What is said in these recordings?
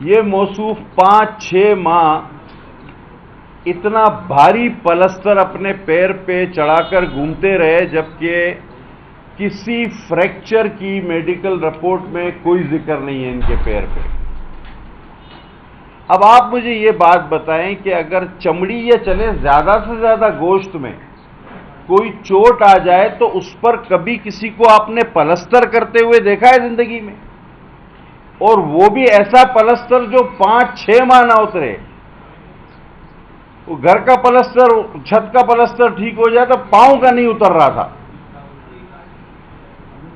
یہ موصوف 5-6 ماہ اتنا بھاری پلستر اپنے پیر پہ چڑھا کر گھومتے رہے، جبکہ کسی فریکچر کی میڈیکل رپورٹ میں کوئی ذکر نہیں ہے ان کے پیر پہ۔ اب آپ مجھے یہ بات بتائیں کہ اگر چمڑی یا چلے زیادہ سے زیادہ گوشت میں کوئی چوٹ آ جائے تو اس پر کبھی کسی کو آپ نے پلستر کرتے ہوئے دیکھا ہے زندگی میں؟ اور وہ بھی ایسا پلستر جو 5-6 ماہ نہ اترے۔ وہ گھر کا پلستر، چھت کا پلستر ٹھیک ہو جائے تو پاؤں کا نہیں اتر رہا تھا۔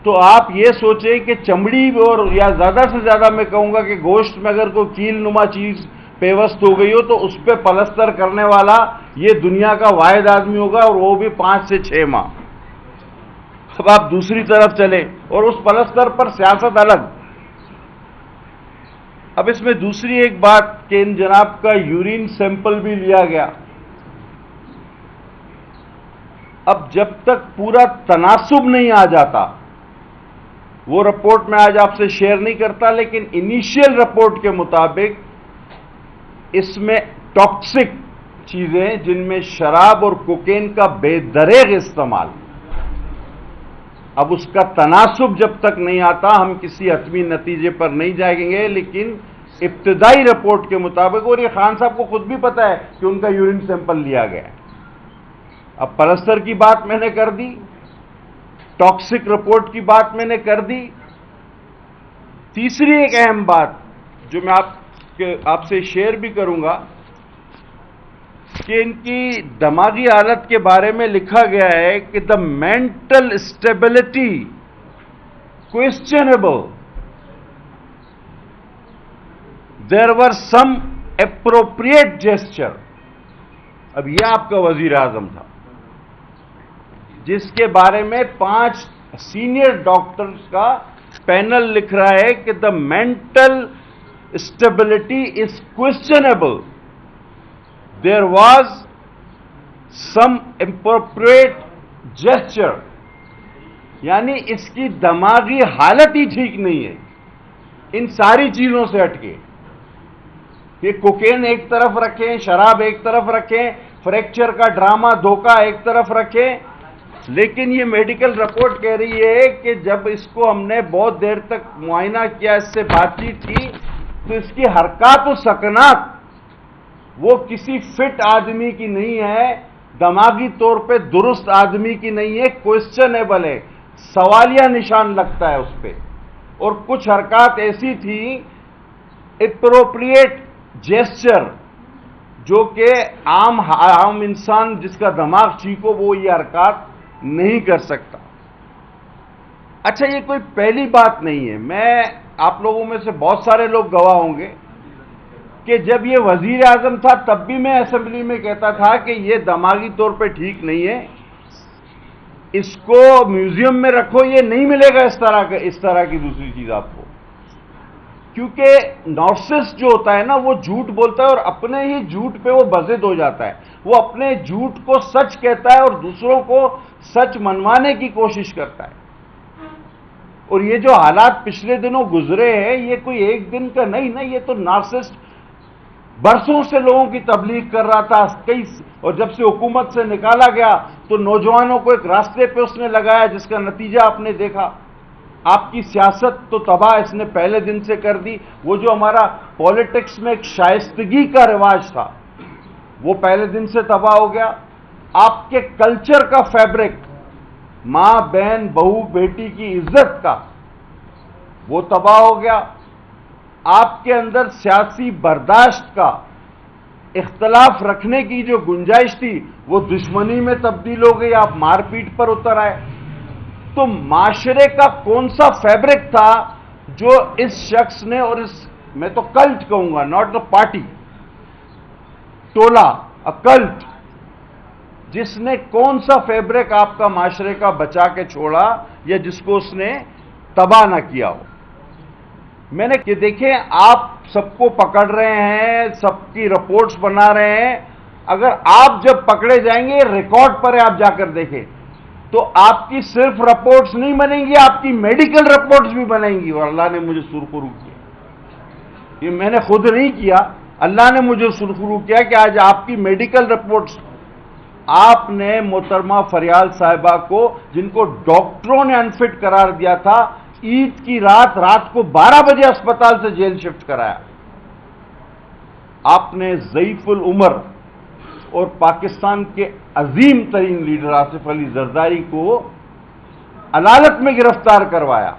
تو آپ یہ سوچیں کہ چمڑی اور یا زیادہ سے زیادہ میں کہوں گا کہ گوشت میں اگر کوئی کیل نما چیز پیوست ہو گئی ہو تو اس پہ پلستر کرنے والا یہ دنیا کا واحد آدمی ہوگا، اور وہ بھی 5 سے 6 ماہ۔ اب آپ دوسری طرف چلیں اور اس پلستر پر سیاست الگ۔ اب اس میں دوسری ایک بات کہ ان جناب کا یورین سیمپل بھی لیا گیا۔ اب جب تک پورا تناسب نہیں آ جاتا، وہ رپورٹ میں آج آپ سے شیئر نہیں کرتا، لیکن انیشیل رپورٹ کے مطابق اس میں ٹاکسک چیزیں جن میں شراب اور کوکین کا بے دریغ استعمال، اب اس کا تناسب جب تک نہیں آتا ہم کسی حتمی نتیجے پر نہیں جائیں گے، لیکن ابتدائی رپورٹ کے مطابق، اور یہ خان صاحب کو خود بھی پتا ہے کہ ان کا یورین سیمپل لیا گیا ہے۔ اب پلستر کی بات میں نے کر دی، ٹاکسک رپورٹ کی بات میں نے کر دی۔ تیسری ایک اہم بات جو میں آپ سے شیئر بھی کروں گا کہ ان کی دماغی حالت کے بارے میں لکھا گیا ہے کہ the mental stability questionable, there were some appropriate gesture. اب یہ آپ کا وزیر اعظم تھا جس کے بارے میں 5 سینئر ڈاکٹرز کا پینل لکھ رہا ہے کہ the mental stability is questionable, there was some appropriate gesture, یعنی اس کی دماغی حالت ہی ٹھیک نہیں ہے ان ساری چیزوں سے ہٹ کے۔ یہ کوکین ایک طرف رکھیں، شراب ایک طرف رکھیں، فریکچر کا ڈرامہ دھوکہ ایک طرف رکھیں، لیکن یہ میڈیکل رپورٹ کہہ رہی ہے کہ جب اس کو ہم نے بہت دیر تک معائنہ کیا، اس سے بات چیت کی، تو اس کی حرکات و سکنات وہ کسی فٹ آدمی کی نہیں ہے، دماغی طور پہ درست آدمی کی نہیں ہے، کوسچنیبل ہے، سوالیہ نشان لگتا ہے اس پہ۔ اور کچھ حرکات ایسی تھیں اپروپریٹ جیسچر جو کہ عام انسان جس کا دماغ ٹھیک ہو وہ یہ حرکات نہیں کر سکتا۔ اچھا، یہ کوئی پہلی بات نہیں ہے، میں آپ لوگوں میں سے بہت سارے لوگ گواہ ہوں گے کہ جب یہ وزیر اعظم تھا تب بھی میں اسمبلی میں کہتا تھا کہ یہ دماغی طور پہ ٹھیک نہیں ہے، اس کو میوزیم میں رکھو، یہ نہیں ملے گا اس طرح کی دوسری چیز آپ کو، کیونکہ نارسسٹ جو ہوتا ہے نا وہ جھوٹ بولتا ہے اور اپنے ہی جھوٹ پہ وہ بضد ہو جاتا ہے، وہ اپنے جھوٹ کو سچ کہتا ہے اور دوسروں کو سچ منوانے کی کوشش کرتا ہے۔ اور یہ جو حالات پچھلے دنوں گزرے ہیں یہ کوئی ایک دن کا نہیں نا، یہ تو نارسسٹ برسوں سے لوگوں کی تبلیغ کر رہا تھا اور جب سے حکومت سے نکالا گیا تو نوجوانوں کو ایک راستے پہ اس نے لگایا جس کا نتیجہ آپ نے دیکھا۔ آپ کی سیاست تو تباہ اس نے پہلے دن سے کر دی، وہ جو ہمارا پالیٹکس میں ایک شائستگی کا رواج تھا وہ پہلے دن سے تباہ ہو گیا۔ آپ کے کلچر کا فیبرک، ماں بہن بہو بیٹی کی عزت کا، وہ تباہ ہو گیا۔ آپ کے اندر سیاسی برداشت کا، اختلاف رکھنے کی جو گنجائش تھی وہ دشمنی میں تبدیل ہو گئی، آپ مار پیٹ پر اتر آئے۔ تو معاشرے کا کون سا فیبرک تھا جو اس شخص نے، اور میں تو کلٹ کہوں گا، ناٹ دا پارٹی، ٹولہ، کلٹ، جس نے کون سا فیبرک آپ کا معاشرے کا بچا کے چھوڑا یا جس کو اس نے تباہ نہ کیا ہو۔ میں نے کہ دیکھیں آپ سب کو پکڑ رہے ہیں، سب کی رپورٹس بنا رہے ہیں، اگر آپ جب پکڑے جائیں گے ریکارڈ پر ہے، آپ جا کر دیکھیں تو آپ کی صرف رپورٹس نہیں بنیں گی، آپ کی میڈیکل رپورٹس بھی بنیں گی، اور اللہ نے مجھے سرخرو کیا۔ یہ میں نے خود نہیں کیا، اللہ نے مجھے سرخرو کیا کہ آج آپ کی میڈیکل رپورٹس، آپ نے محترمہ فریال صاحبہ کو، جن کو ڈاکٹروں نے انفٹ قرار دیا تھا، عید کی رات کو 12 بجے اسپتال سے جیل شفٹ کرایا. آپ نے ضعیف العمر اور پاکستان کے عظیم ترین لیڈر آصف علی زرداری کو عدالت میں گرفتار کروایا.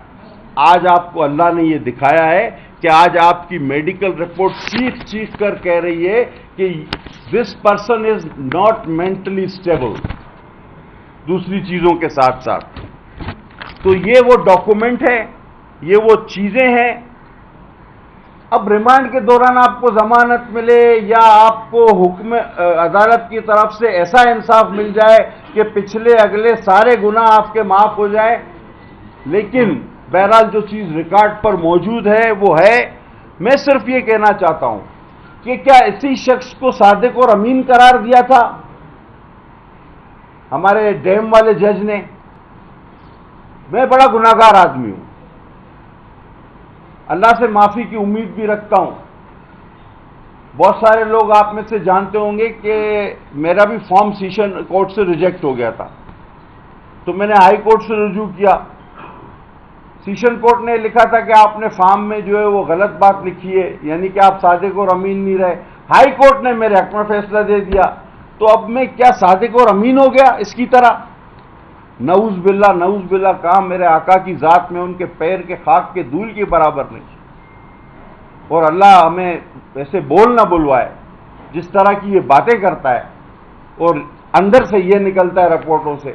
آج آپ کو اللہ نے یہ دکھایا ہے کہ آج آپ کی میڈیکل رپورٹ چیخ کر کہہ رہی ہے کہ this person is not mentally stable, دوسری چیزوں کے ساتھ ساتھ. تو یہ وہ ڈاکومنٹ ہے، یہ وہ چیزیں ہیں. اب ریمانڈ کے دوران آپ کو ضمانت ملے یا آپ کو حکم عدالت کی طرف سے ایسا انصاف مل جائے کہ پچھلے اگلے سارے گناہ آپ کے معاف ہو جائیں، لیکن بہرحال جو چیز ریکارڈ پر موجود ہے وہ ہے. میں صرف یہ کہنا چاہتا ہوں کہ کیا اسی شخص کو صادق اور امین قرار دیا تھا ہمارے ڈیم والے جج نے؟ میں بڑا گناہگار آدمی ہوں، اللہ سے معافی کی امید بھی رکھتا ہوں. بہت سارے لوگ آپ میں سے جانتے ہوں گے کہ میرا بھی فارم سیشن کورٹ سے ریجیکٹ ہو گیا تھا، تو میں نے ہائی کورٹ سے رجوع کیا. سیشن کورٹ نے لکھا تھا کہ آپ نے فارم میں جو ہے وہ غلط بات لکھی ہے، یعنی کہ آپ صادق اور امین نہیں رہے. ہائی کورٹ نے میرے حق میں فیصلہ دے دیا. تو اب میں کیا صادق اور امین ہو گیا اس کی طرح؟ نعوذ باللہ، کام میرے آقا کی ذات میں ان کے پیر کے خاک کے دھول کے برابر نہیں. اور اللہ ہمیں ایسے بول نہ بلوائے جس طرح کی یہ باتیں کرتا ہے اور اندر سے یہ نکلتا ہے رپورٹوں سے